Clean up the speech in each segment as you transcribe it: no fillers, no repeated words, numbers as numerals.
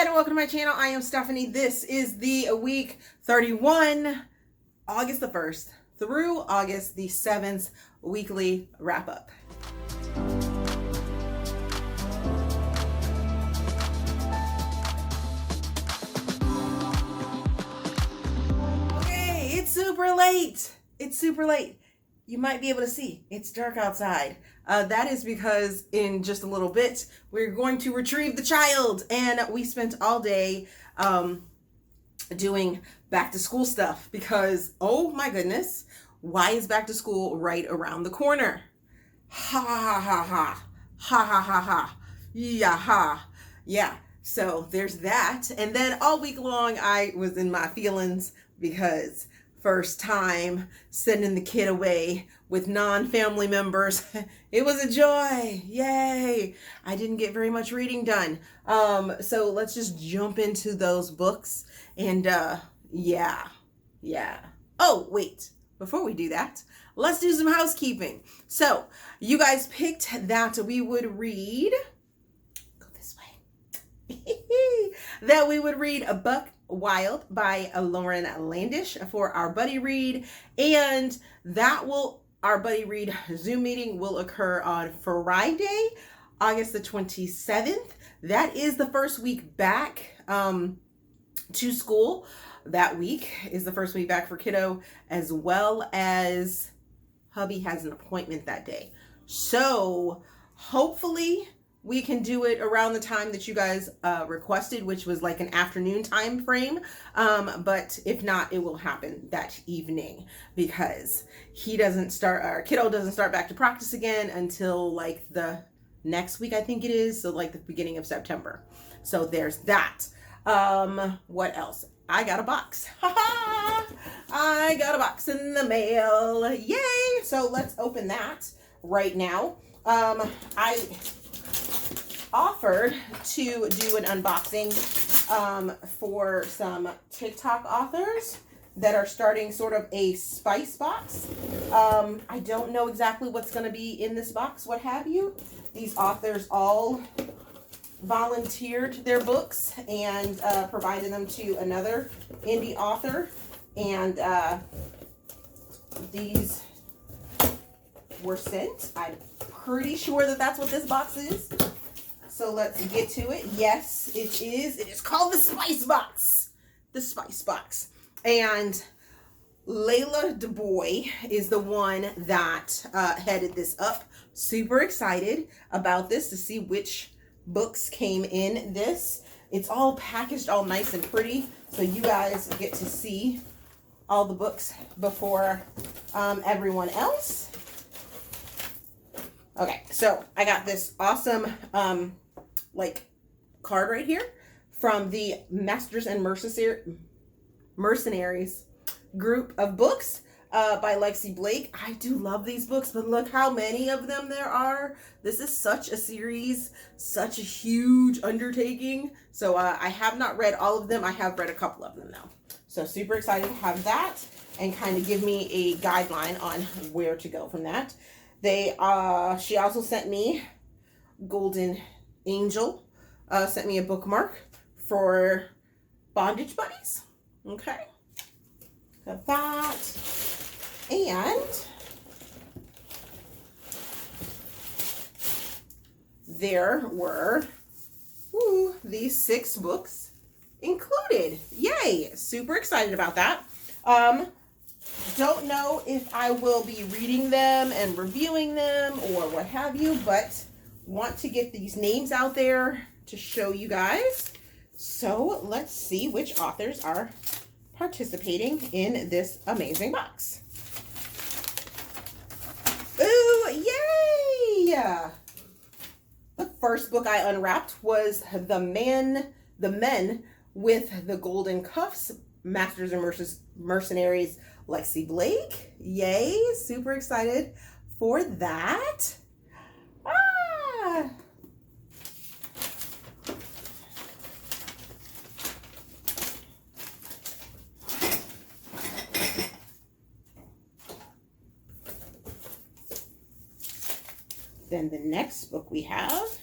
and welcome to my channel. I am Stephanie. This is the week 31, August the 1st through August the 7th weekly wrap up. Okay, it's super late. It's super late. You might be able to see it's dark outside. That is because in just a little bit we're going to retrieve the child, and we spent all day doing back to school stuff because, oh my goodness, why is back to school right around the corner? Ha ha ha ha ha ha ha ha yeah ha yeah. So there's that, and then all week long I was in my feelings because first time sending the kid away with non-family members. It was a joy. Yay. I didn't get very much reading done. So let's just jump into those books and yeah. Oh, wait. Before we do that, let's do some housekeeping. So you guys picked that we would read, go this way, that we would read a Buck Wild by Lauren Landish for our buddy read, and our buddy read Zoom meeting will occur on Friday, August the 27th. That is the first week back to school. That week is the first week back for Kiddo, as well as hubby has an appointment that day. So hopefully we can do it around the time that you guys requested, which was like an afternoon time frame. But if not, it will happen that evening because Kiddo doesn't start back to practice again until like the next week, I think it is. So like the beginning of September. So there's that. What else? I got a box. I got a box in the mail. Yay! So let's open that right now. I offered to do an unboxing for some TikTok authors that are starting sort of a spice box. I don't know exactly what's going to be in this box, what have you. These authors all volunteered their books and provided them to another indie author, and these were sent. I'm pretty sure that that's what this box is. So let's get to it. Yes, it is. It is called the Spice Box. The Spice Box. And Layla DuBois is the one that headed this up. Super excited about this to see which books came in this. It's all packaged all nice and pretty, so you guys get to see all the books before everyone else. Okay, so I got this awesome like card right here from the Masters and Mercenaries group of books by Lexi Blake. I do love these books, but look how many of them there are. This is such a series, such a huge undertaking. So I have not read all of them. I have read a couple of them though. So super excited to have that and kind of give me a guideline on where to go from that. She also sent me Golden Angel, sent me a bookmark for Bondage Buddies. Okay. Got that. And there were these 6 books included. Yay! Super excited about that. Don't know if I will be reading them and reviewing them or what have you, but want to get these names out there to show you guys. So let's see which authors are participating in this amazing box. Ooh, yay! The first book I unwrapped was The Men with the Golden Cuffs, Masters and Mercenaries, Lexi Blake. Yay! Super excited for that. Then the next book we have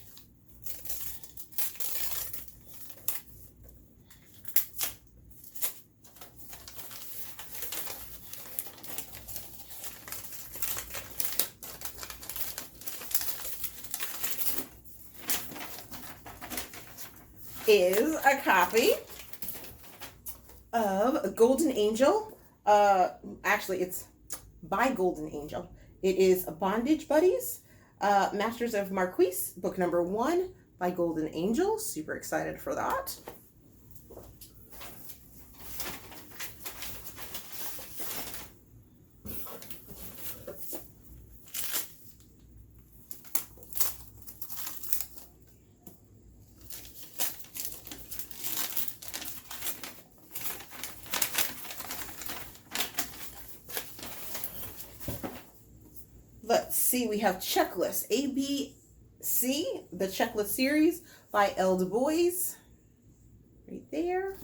is a copy of Golden Angel. Actually, it's by Golden Angel. It is Bondage Buddies, Masters of Marquise, book number 1 by Golden Angel. Super excited for that. Let's see, we have Checklist, ABC, the Checklist series by L. Du Bois, right there.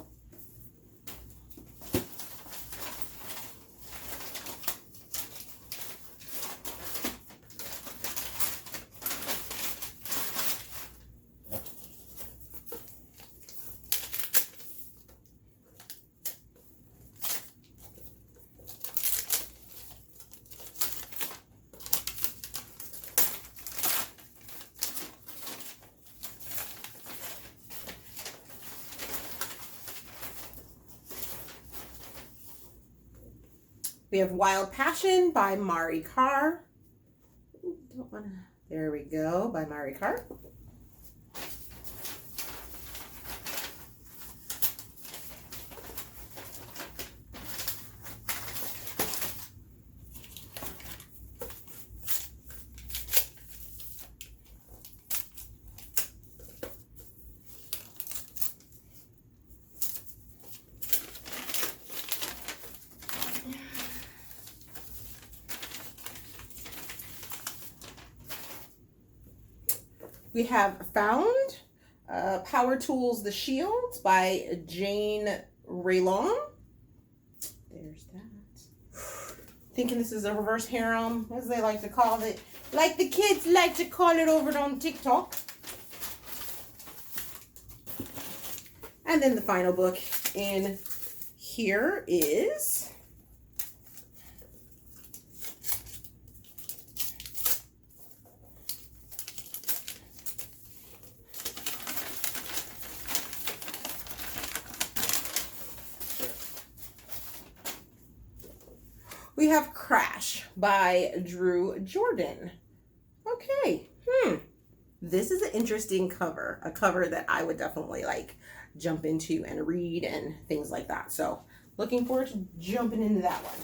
We have Wild Passion by Mari Carr. There we go, by Mari Carr. We have Found, Power Tools, The Shield by Jane Raylon. There's that. Thinking this is a reverse harem, as they like to call it. Like the kids like to call it over on TikTok. And then the final book in here is we have Crash by Drew Jordan. Okay. This is an interesting cover. A cover that I would definitely like jump into and read and things like that. So looking forward to jumping into that one.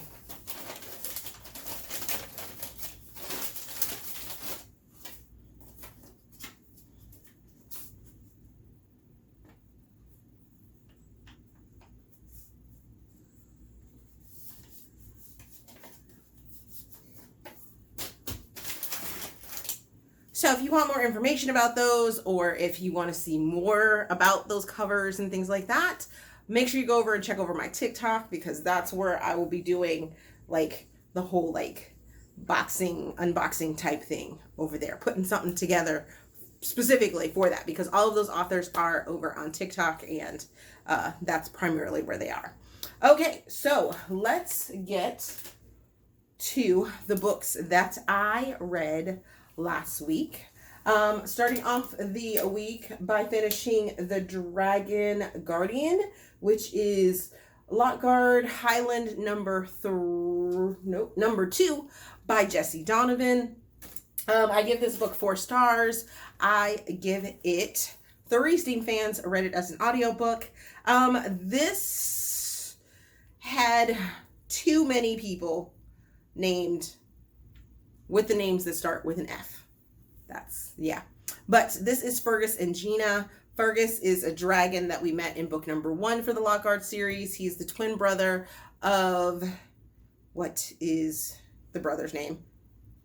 So if you want more information about those, or if you want to see more about those covers and things like that, make sure you go over and check over my TikTok, because that's where I will be doing like the whole like unboxing type thing over there, putting something together specifically for that, because all of those authors are over on TikTok, and that's primarily where they are. Okay, so let's get to the books that I read last week. Starting off the week by finishing The Dragon Guardian, which is Lockguard Highland number 2 by Jessie Donovan. I give this book 4 stars. I give it 3 Steam fans read it as an audiobook. This had too many people named with the names that start with an F. Yeah. But this is Fergus and Gina. Fergus is a dragon that we met in book number 1 for the Lockguard series. He's the twin brother of, what is the brother's name?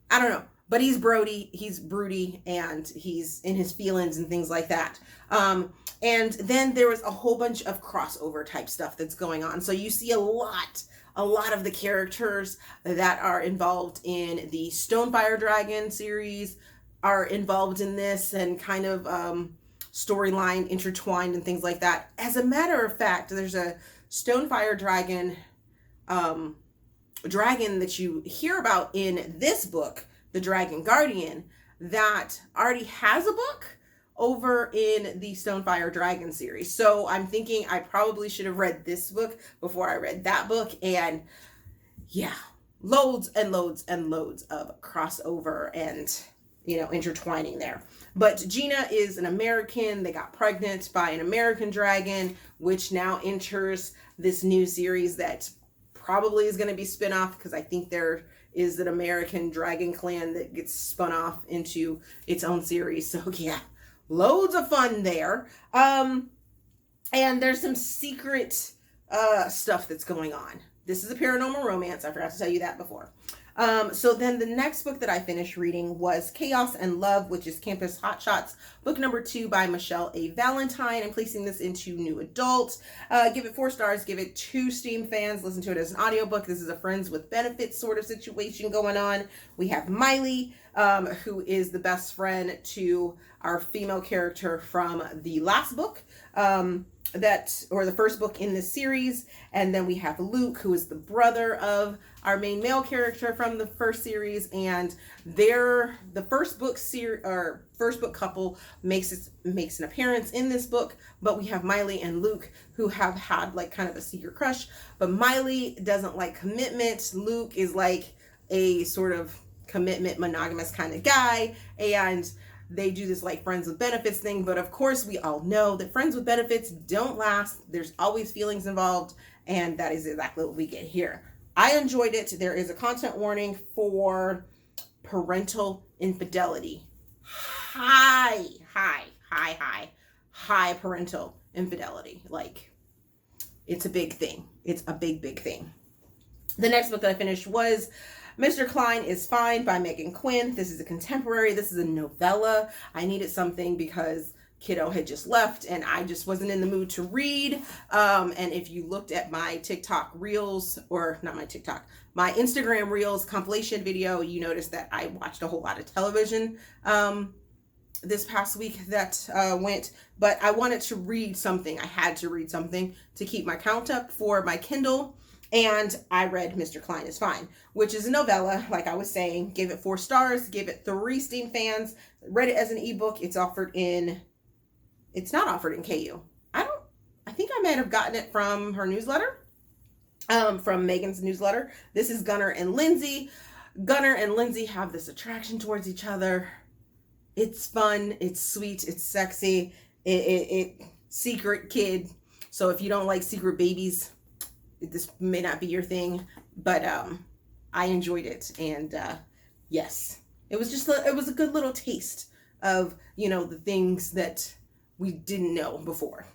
I don't know. But he's broody, and he's in his feelings and things like that. And then there was a whole bunch of crossover type stuff that's going on. So you see a lot of the characters that are involved in the Stonefire Dragon series are involved in this, and kind of storyline intertwined and things like that. As a matter of fact, there's a Stonefire Dragon that you hear about in this book, The Dragon Guardian, that already has a book over in the Stonefire Dragon series. So I'm thinking I probably should have read this book before I read that book. And yeah, loads and loads and loads of crossover and, intertwining there. But Gina is an American. They got pregnant by an American dragon, which now enters this new series that probably is going to be spin-off, because I think there is an American dragon clan that gets spun off into its own series. So yeah, loads of fun there. And there's some secret stuff that's going on. This is a paranormal romance. I forgot to tell you that before. So then the next book that I finished reading was Chaos and Love, which is Campus Hotshots, book number 2 by Michelle A. Valentine. I'm placing this into new adult. Give it 4 stars. Give it 2 Steam fans. Listen to it as an audiobook. This is a friends with benefits sort of situation going on. We have Miley, who is the best friend to our female character from the last book. The first book in this series. And then we have Luke, who is the brother of our main male character from the first series, and the first book couple makes an appearance in this book. But we have Miley and Luke, who have had like kind of a secret crush, but Miley doesn't like commitment. Luke is like a sort of commitment, monogamous kind of guy, and they do this like friends with benefits thing. But of course we all know that friends with benefits don't last. There's always feelings involved, and that is exactly what we get here. I enjoyed it. There is a content warning for parental infidelity. High parental infidelity. Like, it's a big thing. It's a big thing. The next book that I finished was Mr. Klein is Fine by Meghan Quinn. This is a contemporary. This is a novella. I needed something because Kiddo had just left and I just wasn't in the mood to read. And if you looked at my TikTok reels, or not my TikTok, my Instagram reels compilation video, you noticed that I watched a whole lot of television this past week that went. But I wanted to read something. I had to read something to keep my count up for my Kindle. And I read Mr. Klein is Fine, which is a novella, like I was saying. Gave it 4 stars, gave it 3 Steam fans, read it as an ebook. It's not offered in KU. I think I might have gotten it from her newsletter, from Megan's newsletter. This is Gunnar and Lindsay. Gunnar and Lindsay have this attraction towards each other. It's fun, it's sweet, it's sexy, it secret kid. So if you don't like secret babies, this may not be your thing, but I enjoyed it. And yes, it was a good little taste of, the things that we didn't know before.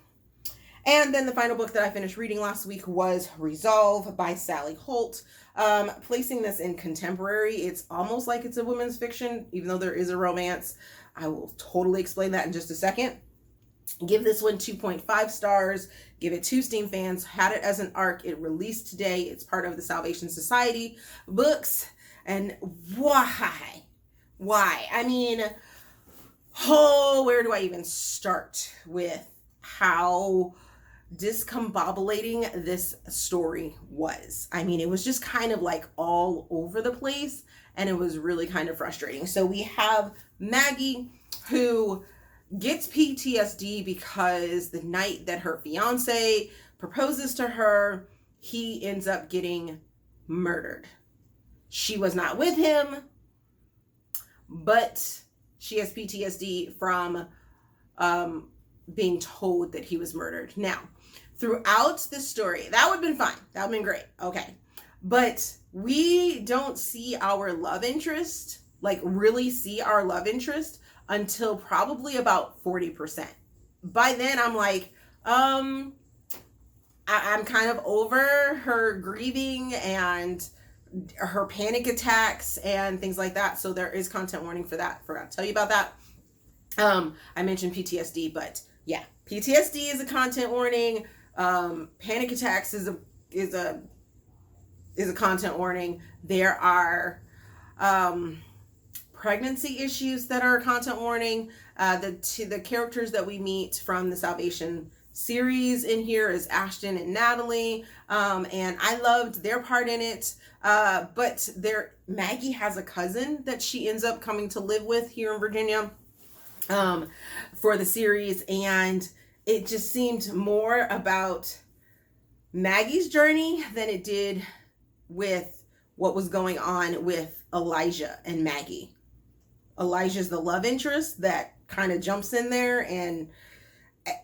And then the final book that I finished reading last week was Resolve by Sally Holt. Placing this in contemporary, it's almost like it's a women's fiction, even though there is a romance. I will totally explain that in just a second. Give this one 2.5 stars. Give it 2 Steam fans. Had it as an ARC. It released today. It's part of the Salvation Society books. And why? I mean, where do I even start with how discombobulating this story was? I mean, it was just kind of like all over the place, and it was really kind of frustrating. So we have Maggie, who gets PTSD because the night that her fiance proposes to her, he ends up getting murdered. She was not with him, but she has PTSD from being told that he was murdered. Now, throughout this story, that would have been fine. That would have been great. Okay. But we don't see our love interest, really see our love interest, until probably about 40%. By then, I'm like, I'm kind of over her grieving and her panic attacks and things like that. So there is content warning for that. Forgot to tell you about that. I mentioned PTSD, but yeah, PTSD is a content warning. Panic attacks is a content warning. There are pregnancy issues that are a content warning. The characters that we meet from the Salvation series in here is Ashton and Natalie, and I loved their part in it. But Maggie has a cousin that she ends up coming to live with here in Virginia, for the series, and it just seemed more about Maggie's journey than it did with what was going on with Elijah and Maggie. Elijah's the love interest that kind of jumps in there, and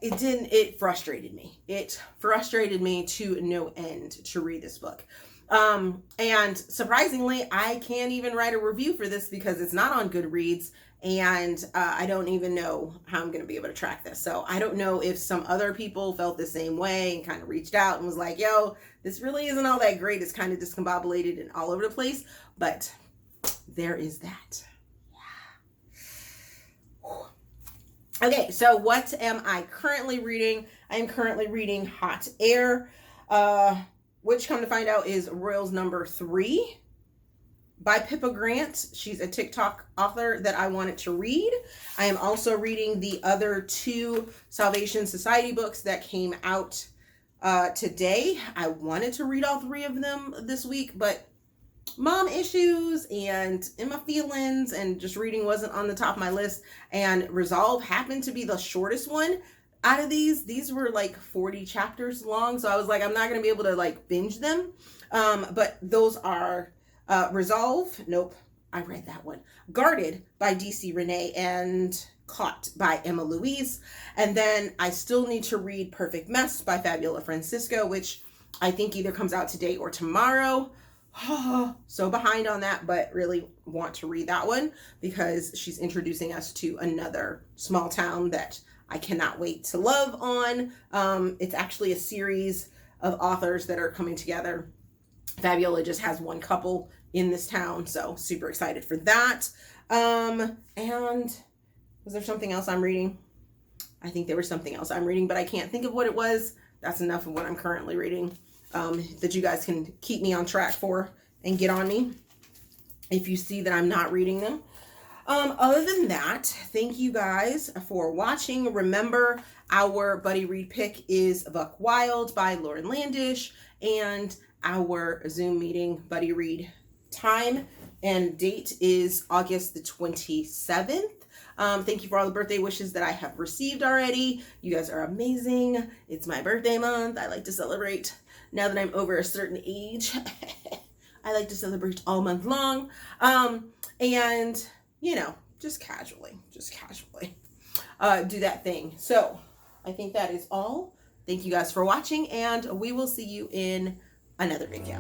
it frustrated me. It frustrated me to no end to read this book. And surprisingly, I can't even write a review for this because it's not on Goodreads, and I don't even know how I'm going to be able to track this. So I don't know if some other people felt the same way and kind of reached out and was like, yo, this really isn't all that great. It's kind of discombobulated and all over the place, but there is that. Yeah. Okay, so what am I currently reading? I am currently reading Heir, which, come to find out, is Royals number 3 by Pippa Grant. She's a TikTok author that I wanted to read. I am also reading the other 2 Salvation Society books that came out today. I wanted to read all 3 of them this week, but mom issues and in my feelings and just reading wasn't on the top of my list. And Resolve happened to be the shortest one out of these were like 40 chapters long, so I was like, I'm not gonna be able to like binge them. But those are Resolve, nope, I read that one. Guarded by DC Renee and Caught by Emma Louise. And then I still need to read Perfect Mess by Fabiola Francisco, which I think either comes out today or tomorrow. So behind on that, but really want to read that one because she's introducing us to another small town that I cannot wait to love on. It's actually a series of authors that are coming together. Fabiola just has one couple in this town, so super excited for that. And was there something else I'm reading? I think there was something else I'm reading, but I can't think of what it was. That's enough of what I'm currently reading that you guys can keep me on track for and get on me if you see that I'm not reading them. Other than that, thank you guys for watching. Remember, our buddy read pick is Buck Wild by Lauren Landish, and our Zoom meeting buddy read time and date is August the 27th. Thank you for all the birthday wishes that I have received already. You guys are amazing. It's my birthday month. I like to celebrate now that I'm over a certain age. I like to celebrate all month long. And you know, just casually do that thing. So I think that is all. Thank you guys for watching, and we will see you in another video.